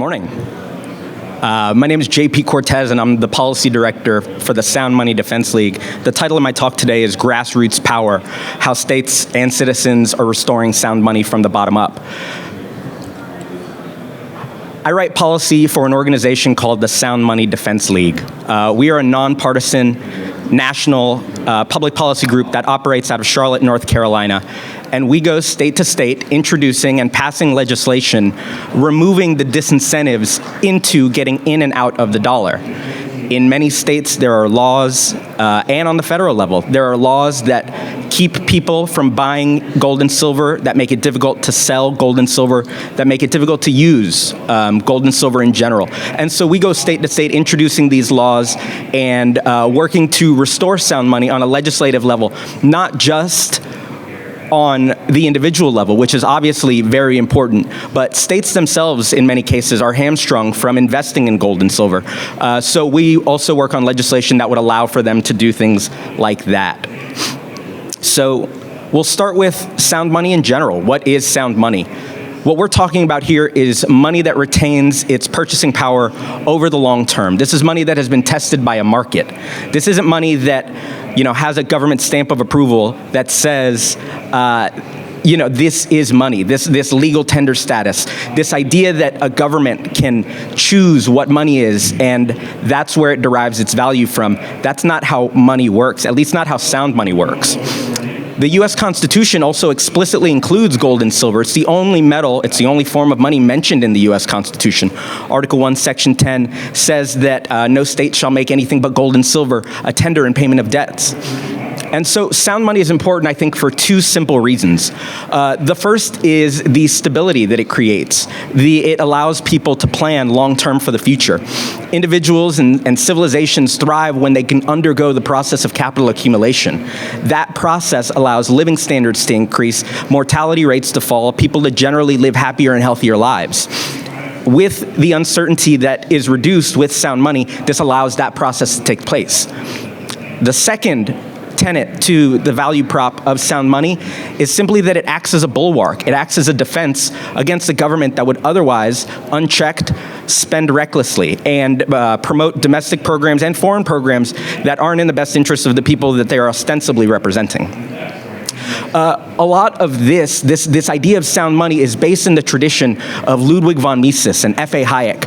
morning. My name is JP Cortez, and I'm the policy director for the Sound Money Defense League. The title of my talk today is Grassroots Power: How States and Citizens Are Restoring Sound Money from the Bottom Up. I write policy for an organization called the Sound Money Defense League. We are a nonpartisan, national public policy group that operates out of Charlotte, North Carolina. And we go state to state introducing and passing legislation, removing the disincentives into getting in and out of the dollar. In many states, there are laws, and on the federal level, there are laws that keep people from buying gold and silver, that make it difficult to sell gold and silver, that make it difficult to use gold and silver in general. And so we go state to state introducing these laws and working to restore sound money on a legislative level, not just on the individual level, which is obviously very important, but states themselves, in many cases, are hamstrung from investing in gold and silver. So we also work on legislation that would allow for them to do things like that. So we'll start with sound money in general. What is sound money? What we're talking about here is money that retains its purchasing power over the long term. This is money that has been tested by a market. This isn't money that, has a government stamp of approval that says, this is money, this legal tender status, this idea that a government can choose what money is, and that's where it derives its value from. That's not how money works, at least not how sound money works. The U.S. Constitution also explicitly includes gold and silver. It's the only metal, it's the only form of money mentioned in the U.S. Constitution. Article 1, Section 10 says that no state shall make anything but gold and silver a tender in payment of debts. And so sound money is important, I think, for two simple reasons. The first is the stability that it creates. It allows people to plan long-term for the future. Individuals and civilizations thrive when they can undergo the process of capital accumulation. That process allows living standards to increase, mortality rates to fall, people to generally live happier and healthier lives. With the uncertainty that is reduced with sound money, this allows that process to take place. The second tenet to the value prop of sound money is simply that it acts as a bulwark. It acts as a defense against a government that would otherwise, unchecked, spend recklessly and promote domestic programs and foreign programs that aren't in the best interest of the people that they are ostensibly representing. A lot of this idea of sound money is based in the tradition of Ludwig von Mises and F.A. Hayek.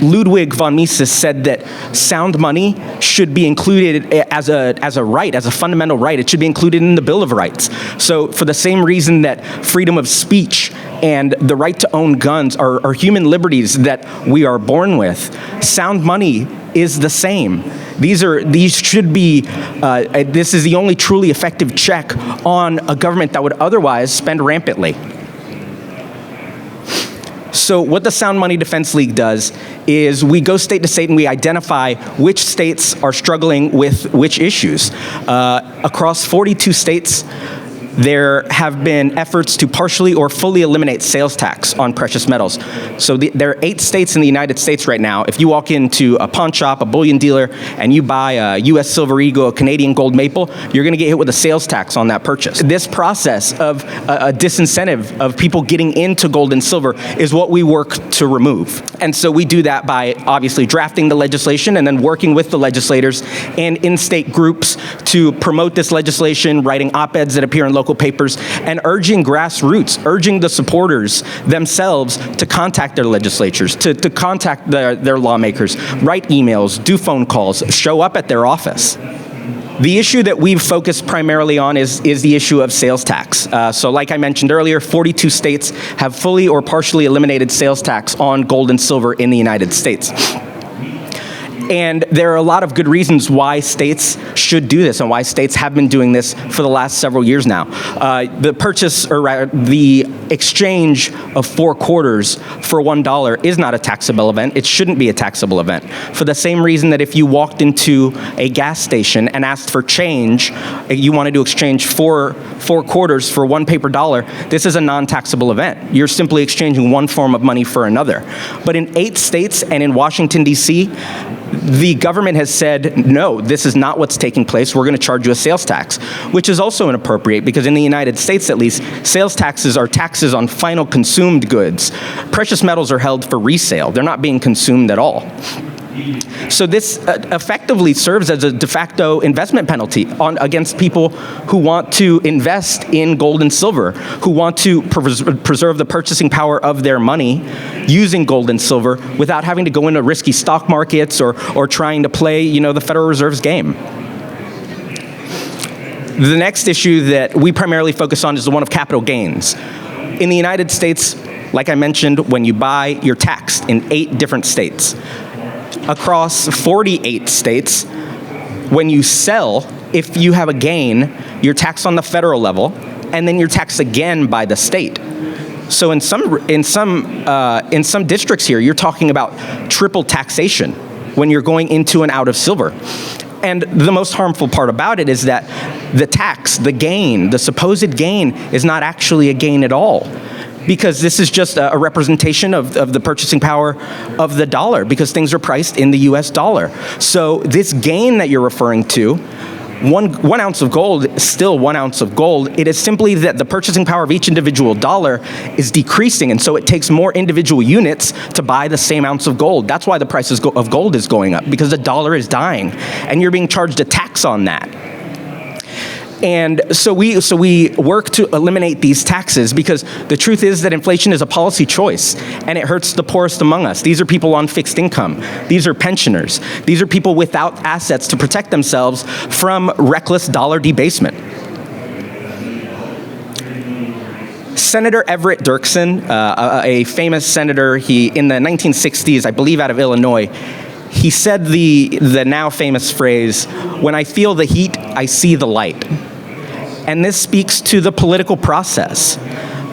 Ludwig von Mises said that sound money should be included as a right, as a fundamental right. It should be included in the Bill of Rights. So for the same reason that freedom of speech and the right to own guns are human liberties that we are born with, sound money is the same. This is the only truly effective check on a government that would otherwise spend rampantly. So what the Sound Money Defense League does is we go state to state and we identify which states are struggling with which issues. Across 42 states, there have been efforts to partially or fully eliminate sales tax on precious metals. So there are 8 states in the United States right now. If you walk into a pawn shop, a bullion dealer, and you buy a U.S. Silver Eagle, a Canadian Gold Maple, you're going to get hit with a sales tax on that purchase. This process of a disincentive of people getting into gold and silver is what we work to remove. And so we do that by obviously drafting the legislation and then working with the legislators and in-state groups to promote this legislation, writing op-eds that appear in local papers, and urging grassroots, urging the supporters themselves to contact their legislatures, to contact their lawmakers, write emails, do phone calls, show up at their office. The issue that we've focused primarily on is the issue of sales tax. So like I mentioned earlier, 42 states have fully or partially eliminated sales tax on gold and silver in the United States. And there are a lot of good reasons why states should do this and why states have been doing this for the last several years now. The purchase, or rather, the exchange of 4 quarters for $1 is not a taxable event. It shouldn't be a taxable event. For the same reason that if you walked into a gas station and asked for change, you wanted to exchange four quarters for 1 paper dollar, this is a non-taxable event. You're simply exchanging one form of money for another. But in 8 states and in Washington, D.C., the government has said, no, this is not what's taking place. We're going to charge you a sales tax, which is also inappropriate because in the United States, at least, sales taxes are taxes on final consumed goods. Precious metals are held for resale. They're not being consumed at all. So this effectively serves as a de facto investment penalty against people who want to invest in gold and silver, who want to preserve the purchasing power of their money using gold and silver without having to go into risky stock markets or trying to play, the Federal Reserve's game. The next issue that we primarily focus on is the one of capital gains. In the United States, like I mentioned, when you buy, you're taxed in 8 different states. Across 48 states, when you sell, if you have a gain, you're taxed on the federal level, and then you're taxed again by the state. So in some districts here, you're talking about triple taxation when you're going into and out of silver. And the most harmful part about it is that the tax, the gain, the supposed gain, is not actually a gain at all, because this is just a representation of the purchasing power of the dollar, because things are priced in the US dollar. So this gain that you're referring to, one ounce of gold is still 1 ounce of gold. It is simply that the purchasing power of each individual dollar is decreasing, and so it takes more individual units to buy the same ounce of gold. That's why the price of gold is going up, because the dollar is dying, and you're being charged a tax on that. And so we work to eliminate these taxes, because the truth is that inflation is a policy choice, and it hurts the poorest among us. These are people on fixed income. These are pensioners. These are people without assets to protect themselves from reckless dollar debasement. Senator Everett Dirksen, a famous senator, in the 1960s, I believe out of Illinois, he said the now famous phrase, "When I feel the heat, I see the light." And this speaks to the political process.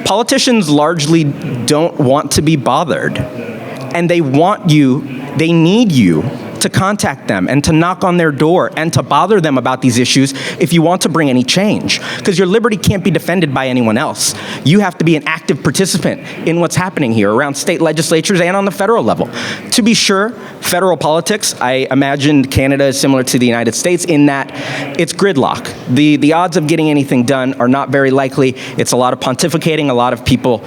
Politicians largely don't want to be bothered, and they need you to contact them and to knock on their door and to bother them about these issues if you want to bring any change, because your liberty can't be defended by anyone else. You have to be an active participant in what's happening here around state legislatures and on the federal level. To be sure, federal politics, I imagine Canada is similar to the United States in that it's gridlock. The odds of getting anything done are not very likely. It's a lot of pontificating, a lot of people,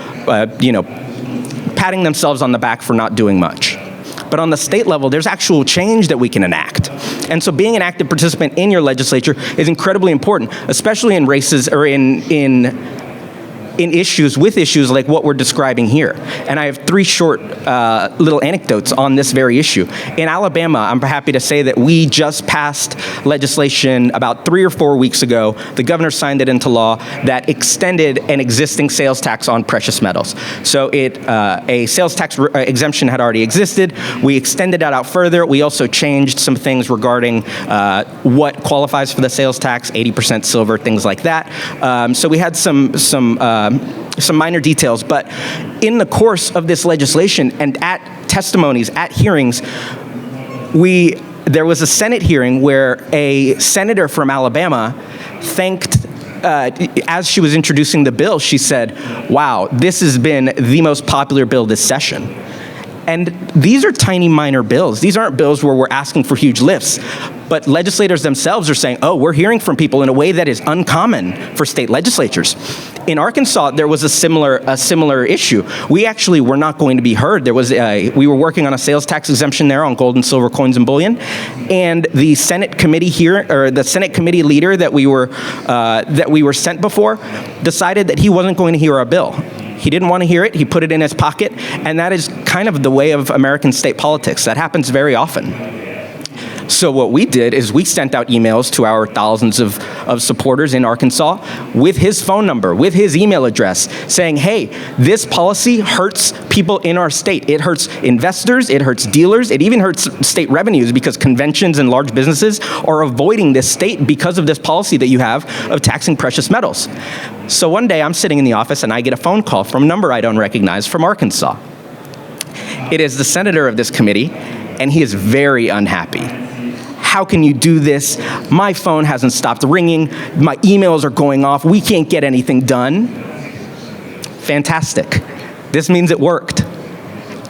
patting themselves on the back for not doing much. But on the state level, there's actual change that we can enact. And so being an active participant in your legislature is incredibly important, especially in races or in issues like what we're describing here. And I have 3 short little anecdotes on this very issue. In Alabama, I'm happy to say that we just passed legislation about 3 or 4 weeks ago. The governor signed it into law that extended an existing sales tax on precious metals. So a sales tax exemption had already existed. We extended that out further. We also changed some things regarding what qualifies for the sales tax, 80% silver, things like that. So we had some minor details, but in the course of this legislation and at testimonies, at hearings, there was a Senate hearing where a senator from Alabama thanked, as she was introducing the bill, she said, "Wow, this has been the most popular bill this session." And these are tiny minor bills. These aren't bills where we're asking for huge lifts, but legislators themselves are saying, oh, we're hearing from people in a way that is uncommon for state legislatures. In Arkansas, there was a similar issue. We actually were not going to be heard. We were working on a sales tax exemption there on gold and silver coins and bullion, and the Senate committee here, or the Senate committee leader that we were sent before, decided that he wasn't going to hear our bill. He didn't want to hear it. He put it in his pocket, and that is kind of the way of American state politics. That happens very often. So what we did is we sent out emails to our thousands of supporters in Arkansas with his phone number, with his email address, saying, hey, this policy hurts people in our state. It hurts investors, it hurts dealers, it even hurts state revenues, because conventions and large businesses are avoiding this state because of this policy that you have of taxing precious metals. So one day I'm sitting in the office and I get a phone call from a number I don't recognize from Arkansas. It is the senator of this committee, and he is very unhappy. How can you do this? My phone hasn't stopped ringing. My emails are going off. We can't get anything done. Fantastic. This means it worked.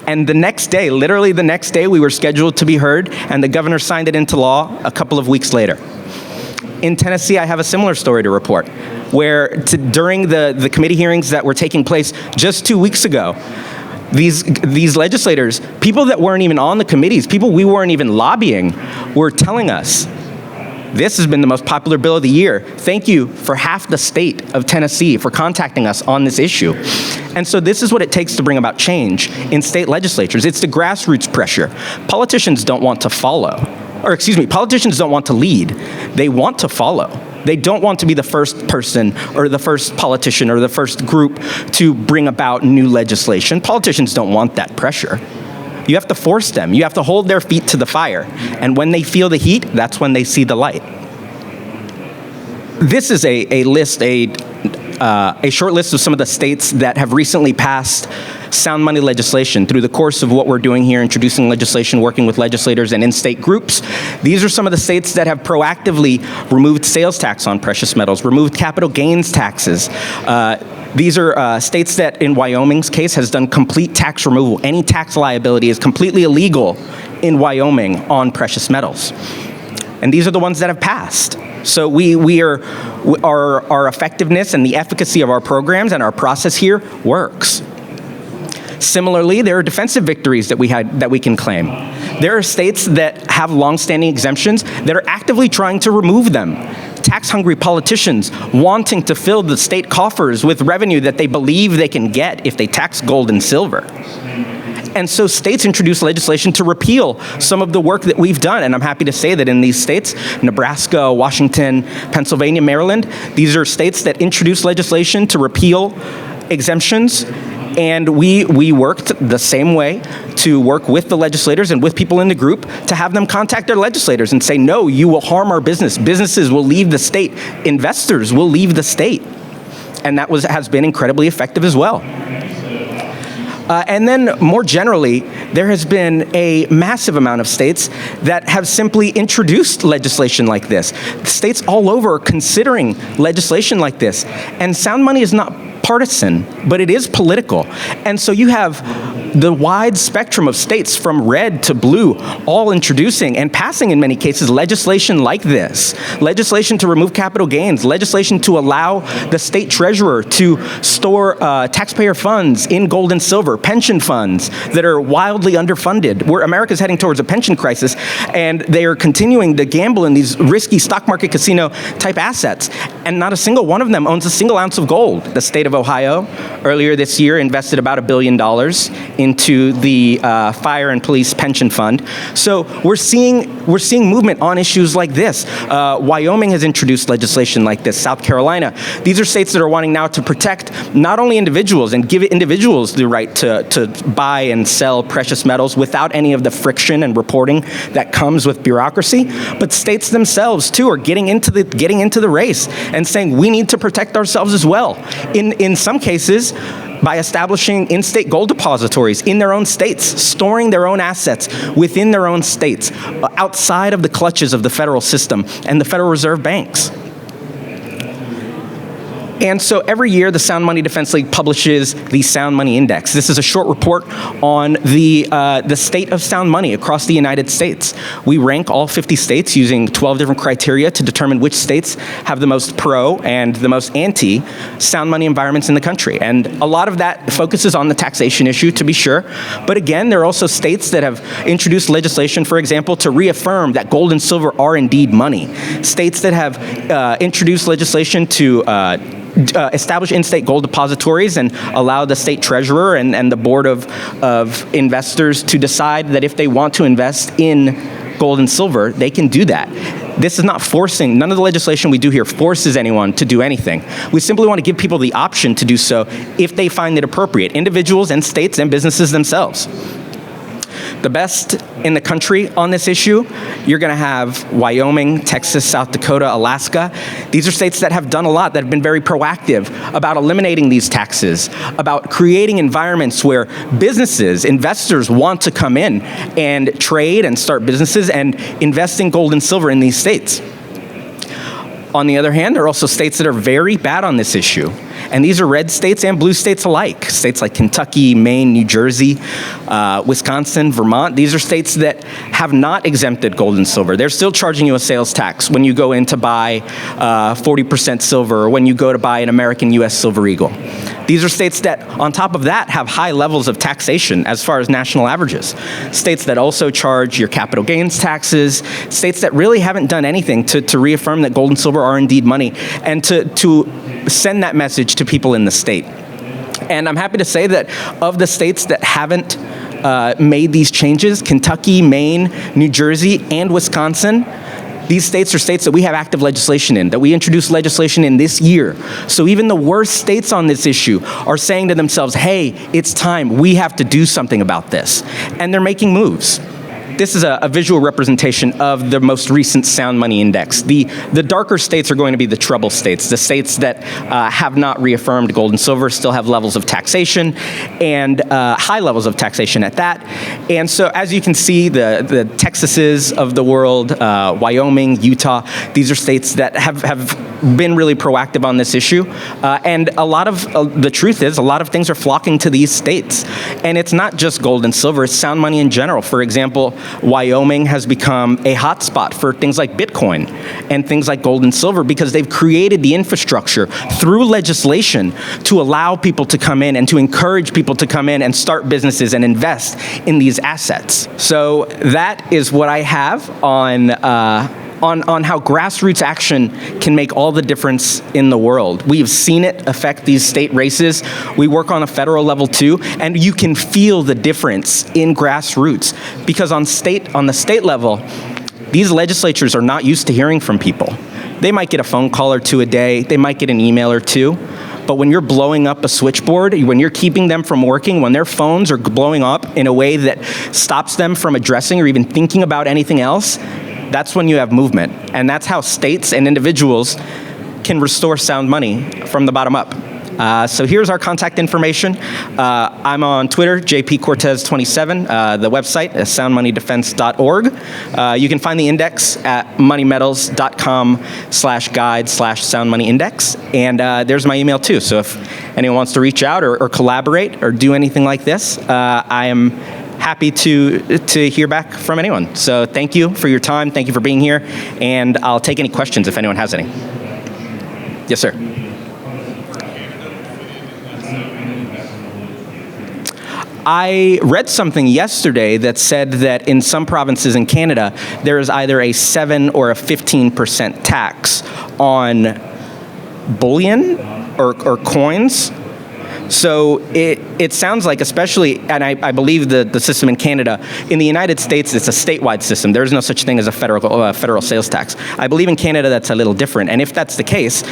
And the next day, literally the next day, we were scheduled to be heard, and the governor signed it into law a couple of weeks later. In Tennessee, I have a similar story to report, where during the committee hearings that were taking place just 2 weeks ago, these legislators, people that weren't even on the committees, people we weren't even lobbying, were telling us, this has been the most popular bill of the year. Thank you for half the state of Tennessee for contacting us on this issue. And so this is what it takes to bring about change in state legislatures. It's the grassroots pressure. Politicians don't want to follow. Or excuse me, politicians don't want to lead. They want to follow. They don't want to be the first person or the first politician or the first group to bring about new legislation. Politicians don't want that pressure. You have to force them. You have to hold their feet to the fire. And when they feel the heat, that's when they see the light. This is a short list of some of the states that have recently passed sound money legislation through the course of what we're doing here, introducing legislation, working with legislators and in-state groups. These are some of the states that have proactively removed sales tax on precious metals, removed capital gains taxes. These are states that, in Wyoming's case, has done complete tax removal. Any tax liability is completely illegal in Wyoming on precious metals. And these are the ones that have passed. So our effectiveness and the efficacy of our programs and our process here works. Similarly, there are defensive victories that we can claim. There are states that have longstanding exemptions that are actively trying to remove them. Tax-hungry politicians wanting to fill the state coffers with revenue that they believe they can get if they tax gold and silver. And so states introduce legislation to repeal some of the work that we've done. And I'm happy to say that in these states, Nebraska, Washington, Pennsylvania, Maryland, these are states that introduce legislation to repeal exemptions. And we worked the same way to work with the legislators and with people in the group to have them contact their legislators and say, no, you will harm our business. Businesses will leave the state. Investors will leave the state. And that has been incredibly effective as well. And then more generally, there has been a massive amount of states that have simply introduced legislation like this. States all over are considering legislation like this. And sound money is not partisan, but it is political. And so you have the wide spectrum of states from red to blue all introducing and passing in many cases legislation like this. Legislation to remove capital gains, legislation to allow the state treasurer to store taxpayer funds in gold and silver, pension funds that are wildly underfunded. Where America's heading towards a pension crisis, and they are continuing to gamble in these risky stock market casino type assets. And not a single one of them owns a single ounce of gold. The state of Ohio earlier this year invested about $1 billion into the fire and police pension fund. So we're seeing movement on issues like this. Wyoming has introduced legislation like this. South Carolina. These are states that are wanting now to protect not only individuals and give individuals the right to buy and sell precious metals without any of the friction and reporting that comes with bureaucracy, but states themselves too are getting into the race and saying we need to protect ourselves as well. In some cases, by establishing in-state gold depositories in their own states, storing their own assets within their own states, outside of the clutches of the federal system and the Federal Reserve banks. And so every year, the Sound Money Defense League publishes the Sound Money Index. This is a short report on the state of sound money across the United States. We rank all 50 states using 12 different criteria to determine which states have the most pro and the most anti sound money environments in the country. And a lot of that focuses on the taxation issue, to be sure. But again, there are also states that have introduced legislation, for example, to reaffirm that gold and silver are indeed money. States that have introduced legislation to establish in-state gold depositories and allow the state treasurer and the board of investors to decide that if they want to invest in gold and silver, they can do that. This is not forcing, none of the legislation we do here forces anyone to do anything. We simply want to give people the option to do so if they find it appropriate, individuals and states and businesses themselves. The best in the country on this issue, you're going to have Wyoming, Texas, South Dakota, Alaska. These are states that have done a lot, that have been very proactive about eliminating these taxes, about creating environments where businesses, investors want to come in and trade and start businesses and invest in gold and silver in these states. On the other hand, there are also states that are very bad on this issue. And these are red states and blue states alike. States like Kentucky, Maine, New Jersey, Wisconsin, Vermont. These are states that have not exempted gold and silver. They're still charging you a sales tax when you go in to buy 40% silver, or when you go to buy an American U.S. Silver Eagle. These are states that, on top of that, have high levels of taxation as far as national averages. States that also charge your capital gains taxes, states that really haven't done anything to reaffirm that gold and silver are indeed money, and to send that message to people in the state. And I'm happy to say that of the states that haven't made these changes, Kentucky, Maine, New Jersey, and Wisconsin, these states are states that we have active legislation in, that we introduced legislation in this year. So even the worst states on this issue are saying to themselves, hey, it's time, we have to do something about this. And they're making moves. This is a visual representation of the most recent Sound Money Index. The darker states are going to be the trouble states, the states that have not reaffirmed gold and silver, still have levels of taxation, and high levels of taxation at that. And so as you can see, the Texases of the world, Wyoming, Utah, these are states that have been really proactive on this issue. And a lot of, the truth is, a lot of things are flocking to these states. And it's not just gold and silver, it's sound money in general. For example, Wyoming has become a hotspot for things like Bitcoin and things like gold and silver because they've created the infrastructure through legislation to allow people to come in and to encourage people to come in and start businesses and invest in these assets. So that is what I have on how grassroots action can make all the difference in the world. We have seen it affect these state races. We work on a federal level too, and you can feel the difference in grassroots because on the state level, these legislatures are not used to hearing from people. They might get a phone call or two a day, they might get an email or two, but when you're blowing up a switchboard, when you're keeping them from working, when their phones are blowing up in a way that stops them from addressing or even thinking about anything else, that's when you have movement. And that's how states and individuals can restore sound money from the bottom up. So here's our contact information. I'm on Twitter, JPCortez27. The website is soundmoneydefense.org. You can find the index at moneymetals.com/guide/soundmoneyindex. And there's my email too. So if anyone wants to reach out or collaborate or do anything like this, I am happy to hear back from anyone. So thank you for your time. Thank you for being here. And I'll take any questions if anyone has any. Yes, sir. I read something yesterday that said that in some provinces in Canada, there is either a 7 or a 15% tax on bullion or coins. So it sounds like, especially, and I believe the system in Canada, in the United States, it's a statewide system. There is no such thing as a federal sales tax. I believe in Canada that's a little different. And if that's the case,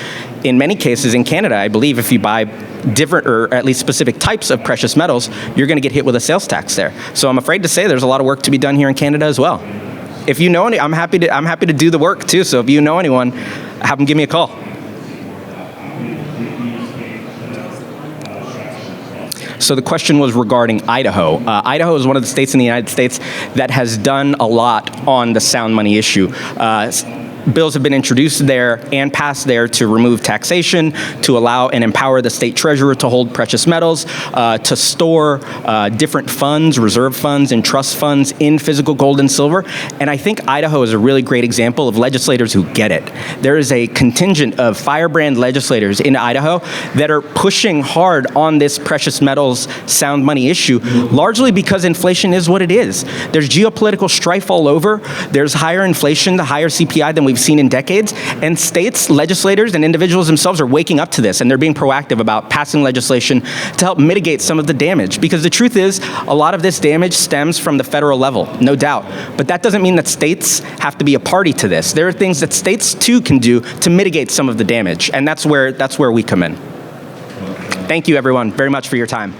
in many cases in Canada, I believe if you buy different or at least specific types of precious metals, you're going to get hit with a sales tax there. So I'm afraid to say there's a lot of work to be done here in Canada as well. If you know any, I'm happy to do the work too. So if you know anyone, have them give me a call. So the question was regarding Idaho. Idaho is one of the states in the United States that has done a lot on the sound money issue. Bills have been introduced there and passed there to remove taxation, to allow and empower the state treasurer to hold precious metals, to store different funds, reserve funds and trust funds in physical gold and silver. And I think Idaho is a really great example of legislators who get it. There is a contingent of firebrand legislators in Idaho that are pushing hard on this precious metals sound money issue, largely because inflation is what it is. There's geopolitical strife all over. There's higher inflation, the higher CPI than we've seen in decades, and states, legislators, and individuals themselves are waking up to this, and they're being proactive about passing legislation to help mitigate some of the damage. Because the truth is, a lot of this damage stems from the federal level, no doubt. But that doesn't mean that states have to be a party to this. There are things that states too can do to mitigate some of the damage, and that's where we come in. Thank you, everyone, very much for your time.